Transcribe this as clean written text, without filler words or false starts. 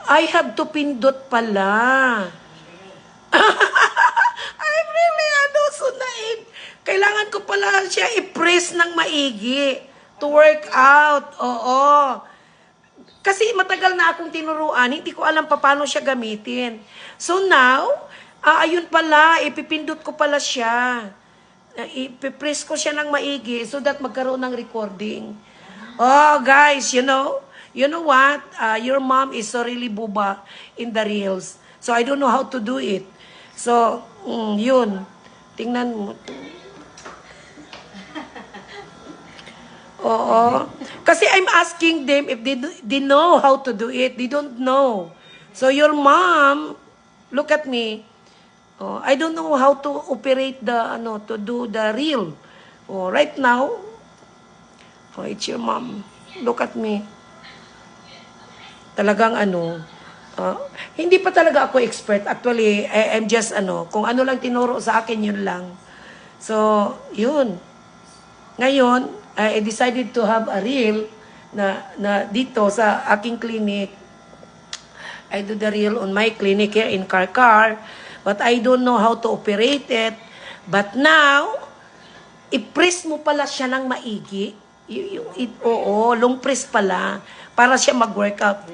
I have to pindot pala. I'm really sunain. Kailangan ko pala siya i-press ng maigi to work out. Oo. Kasi matagal na akong tinuruan, hindi ko alam pa paano siya gamitin. So now, ayun pala, ipipindot ko pala siya. Ipipress ko siya ng maigi so that magkaroon ng recording. Oh, guys, you know what? Your mom is so really buba in the reels. So I don't know how to do it. So, yun. Tingnan mo. Oo. Kasi I'm asking them if they know how to do it. They don't know. So your mom, look at me. Oh, I don't know how to operate to do the reel. Oh, right now, it's your mom. Look at me. Talagang hindi pa talaga ako expert. Actually, I'm just kung ano lang tinuro sa akin, yun lang. So, yun. Ngayon, I decided to have a reel na dito sa aking clinic. I do the reel on my clinic here in Karkar, but I don't know how to operate it. But now, i-press mo pala siya ng maigi. Oo, long press pala para siya mag-workout.